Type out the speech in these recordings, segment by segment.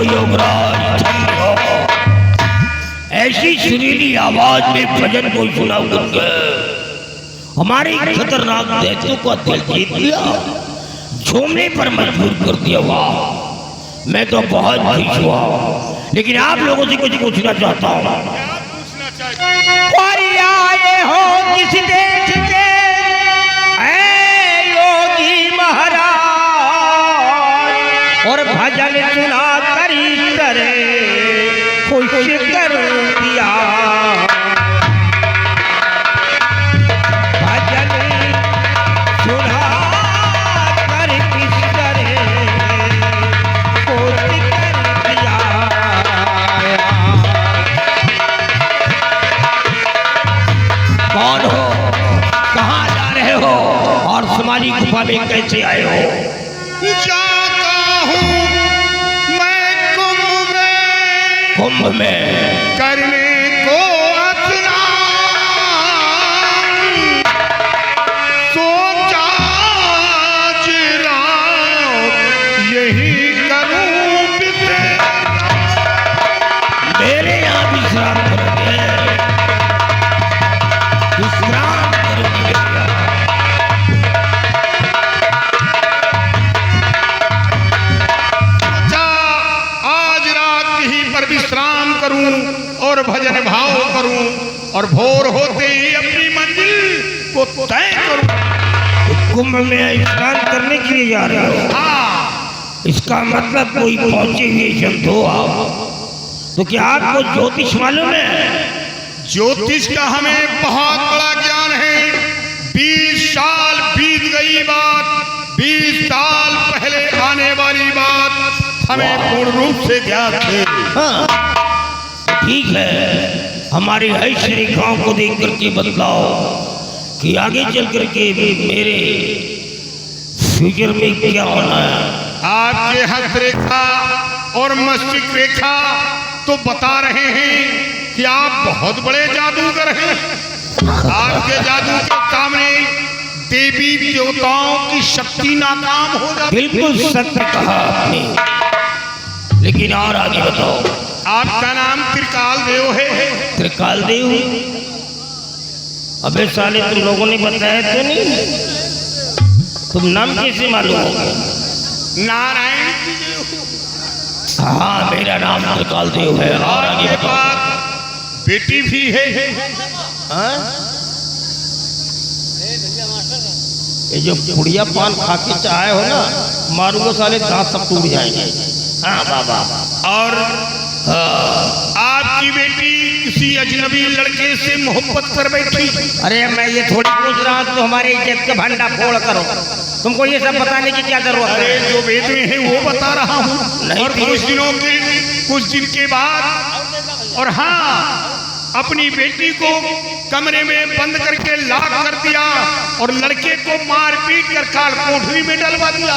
योगराज धन्य हो। ऐसी सुरीली आवाज में भजन को सुना करके हमारे खतरनाक दैत्यों का दिल जीत लिया, झूमने पर मजबूर कर दिया। वाह, मैं तो बहुत खुश हुआ, लेकिन आप लोगों से कुछ पूछना चाहता हूँ। आए हो किस देश के योगी महाराज, और भजन सुना कर इस तरह खुश कर दिया। भजन सुना कर इस तरह खुश कर दिया। कौन हो, कहाँ जा रहे हो, और समाधि गुफा में कैसे आए हो? जाता हूँ मैं कुंभ में करने को स्नान, सोचा आज रात यही करूँ विश्राम। मेरे यहाँ विश्राम करोगे, विश्राम करोगे बेटा। आज रात यहीं पर विश्राम करूं और भजन भाव करूं, और भोर होते ही अपनी मंजिल को तय करूं। तो कुंभ में स्नान करने के लिए जा रहे हो? हाँ, इसका मतलब कोई पहुंचे हुए संत हो आप। तो क्या आपको ज्योतिष मालूम है? ज्योतिष का हमें बहुत बड़ा ज्ञान है। 20 साल बीत गई बात, 20 साल पहले आने वाली बात हमें पूर्ण रूप से ज्ञात है। हाँ, ठीक है, हमारी ऐश्वर्य रेखाओं को देख करके बतलाओ कि आगे चल करके मेरे फ्यूचर में क्या होना है। आपके हस्त रेखा और मस्तिष्क रेखा तो बता रहे हैं कि आप बहुत बड़े जादूगर हैं। आपके जादू के सामने देवी देवताओं की शक्ति नाकाम हो जाती। बिल्कुल सत्य कहा आपने, लेकिन और आगे बताओ। आपका नाम त्रिकाल देव है। त्रिकाल देव? अबे साले, तुम लोगों ने बताया तो नहीं? तुम नाम कैसे मालूम हो? नारायण की देव। हाँ, मेरा नाम त्रिकाल देव है। और आगे आपके बताओ। पास बेटी भी है। हाँ? ये जो पुड़िया पान खा के चाहे हो ना, मारूंगा साले, दांत सब टूट जाएंगे। हाँ बाबा। और आपकी बेटी किसी अजनबी लड़के से मोहब्बत कर बैठी। अरे मैं ये थोड़ी पूछ रहा हूँ, तो हमारे इज्जत का भंडा फोड़ करो। तुमको ये सब बताने की क्या जरूरत है? अरे जो वेद में है वो बता रहा हूँ। नहीं और थी। कुछ दिन के बाद, और हाँ, अपनी बेटी को कमरे में बंद करके लॉक कर दिया और लड़के को मार पीट कर काल कोठरी में डलवा दिया,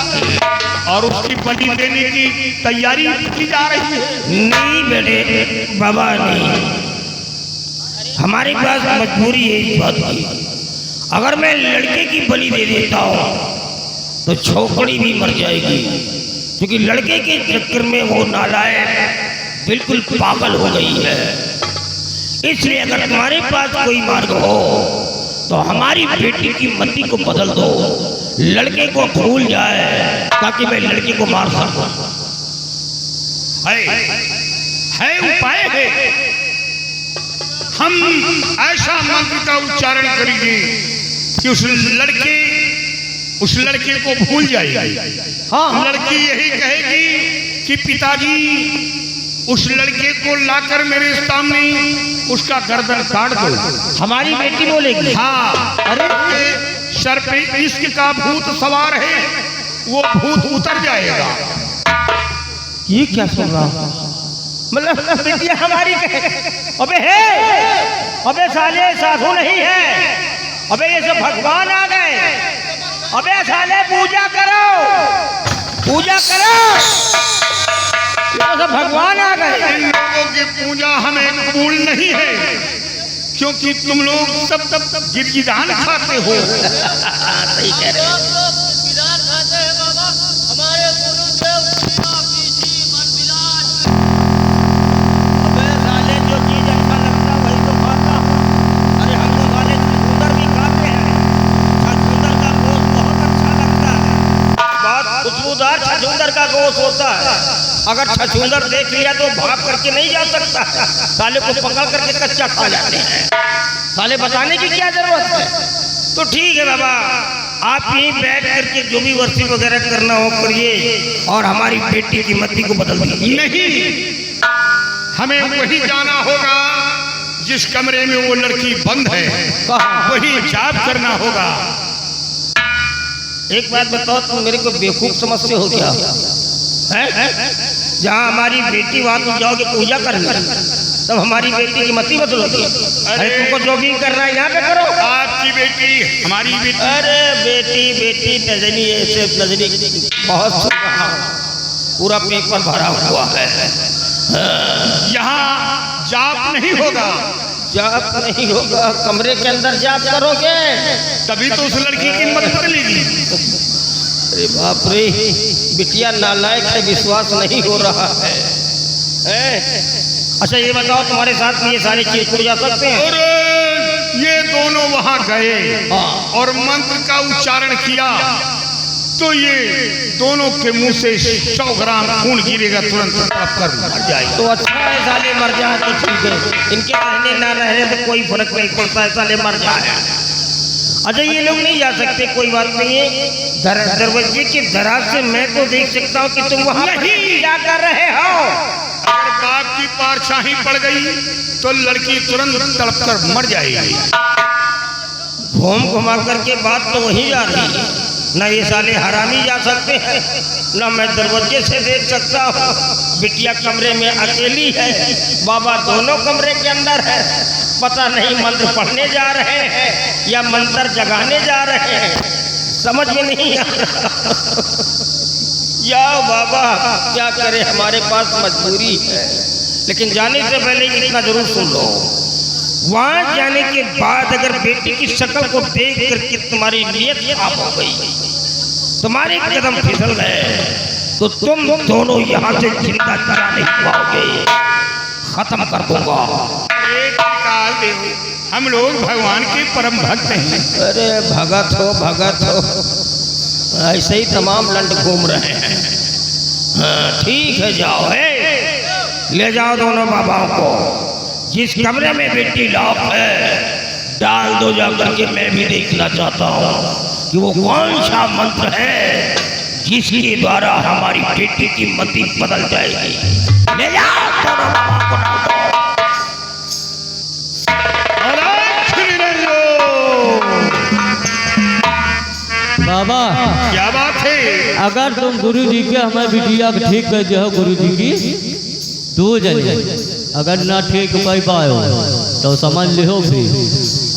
और उसकी बलि देने की तैयारी की जा रही है। नहीं बेटे बाबा, नहीं, हमारे पास मजबूरी है इस बात की। अगर मैं लड़के की बलि दे देता हूँ तो छोकरी भी मर जाएगी, क्योंकि लड़के के चक्कर में वो नालायक बिल्कुल पागल हो गई है। इसलिए अगर तुम्हारे पास कोई मार्ग हो तो हमारी बेटी की मति को बदल दो, लड़के को भूल जाए, ताकि मैं लड़के को मार सकूं। है उपाय है। हम ऐसा मंत्र का उच्चारण करेंगे कि उस लड़के को भूल जाएगी। हाँ। लड़की यही कहेगी कि पिताजी उस लड़के को लाकर मेरे सामने उसका गर्दन काट दो। हमारी बेटी बोलेगी? हाँ। अरे सर पे इश्क का भूत सवार है, वो भूत उतर जाएगा। ये क्या सुन रहा हूँ? मतलब बेटिया हमारी कहे? अबे है, अबे साले साधु नहीं है, अबे ये सब भगवान आ गए। अबे साले पूजा करो, पूजा करो, ये सब भगवान आ गए। इन लोगों की पूजा हमें कबूल नहीं है, क्योंकि तुम लोग सब गिरगिदान खाते हो। सही कह रहे हो। छछूंदर का गोश होता है। अगर छछूंदर देख लिया तो भाग करके नहीं जा सकता, साले को पकड़ करके कच्चा खा जाते हैं। साले बताने की क्या जरूरत है। तो ठीक है बाबा, आप यहीं बैठ करके जो भी वर्षी वगैरह करना हो करिए और हमारी बेटी की मति को बदल दीजिए। नहीं, हमें वही जाना होगा जिस कमरे में वो लड़की बंद है, वही जाप करना होगा। एक बात बताओ, तुम मेरे को बेवकूफ समझते हो क्या? जहाँ हमारी बेटी वहां तुम जाओगे पूजा करने, तब हमारी बेटी की मति बदलोगी। अरे तुमको जॉगिंग करना है यहाँ पे करो। आपकी बेटी हमारी बेटी। अरे बेटी बेटी नजनी ऐसे नजनी बहुत सुन रहा हूं, पूरा पेपर भरा हुआ है। यहाँ जाप नहीं होगा। जाप नहीं होगा? कमरे के अंदर जाप करोगे तभी तो उस लड़की की मत बदलेगी। अरे बाप रे, बिटिया नालायक है, विश्वास नहीं हो रहा है। अच्छा ये बताओ, तुम्हारे साथ ये सारी चीज हो जा सकते हैं? और ये दोनों वहां गए और मंत्र का उच्चारण किया तो ये दोनों के मुंह से 100 ग्राम खून गिरेगा, तुरंत तड़प कर मर जाएगा। तो अच्छा है, साले मर जाए तो ठीक है, इनके रहने ना रहने तो कोई फर्क नहीं पड़ता है, साले मर जाए। अच्छा ये लोग नहीं जा सकते? कोई बात नहीं है, दरवाजे के दराज से मैं तो देख सकता हूँ कि तुम वहाँ क्या कर रहे हो। अगर बाप की पारछाई पड़ गई तो लड़की तुरंत तड़प कर मर जाएगी। घूम घुमा करके बात तो वहीं जा रही है ना। ये साले हरामी जा सकते हैं ना, मैं दरवाजे से देख सकता हूँ। बिटिया कमरे में अकेली है, बाबा दोनों कमरे के अंदर है। पता नहीं मंत्र पढ़ने जा रहे हैं या मंत्र जगाने जा रहे हैं, समझ में नहीं आ रहा। जाओ बाबा, क्या करे, हमारे पास मजबूरी है। लेकिन जाने से पहले इतना जरूर सुन लो, वहां जाने के बाद अगर बेटी की शक्ल को देख करके तुम्हारी नीयत खराब हो गई, तुम्हारे कदम फिसल गए, तो तुम दोनों यहाँ से जिंदा जा नहीं पाओगे, खत्म कर दूंगा। निकाल दे, हम लोग भगवान के परम भक्त हैं। अरे भगत हो भगत हो, ऐसे ही तमाम लंड घूम रहे हैं। हाँ ठीक है, जाओ है, ले जाओ दोनों बाबाओं को। जिस कमरे में बेटी लॉक है डाल दो जाकर के, मैं भी देखना चाहता हूँ कि वो कौन सा मंत्र है जिसके द्वारा हमारी बेटी की मति बदल जाएगी। ले जाओ दोनों बाबाओं को डाल दो। बाबा क्या बात है? अगर तुम गुरु जी के हमें बिटिया ठीक कर दे हो, गुरु जी की दो जने, अगर ना ठीक कर पाओ तो समझ लो भी,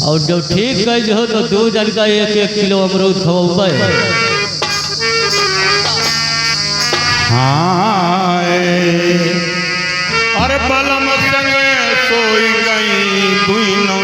और जब ठीक कर दे हो तो 2 जन का 1-1 किलो अमरूद खवाओ। हाँ अरे बलम संग सोई गई दुई नौ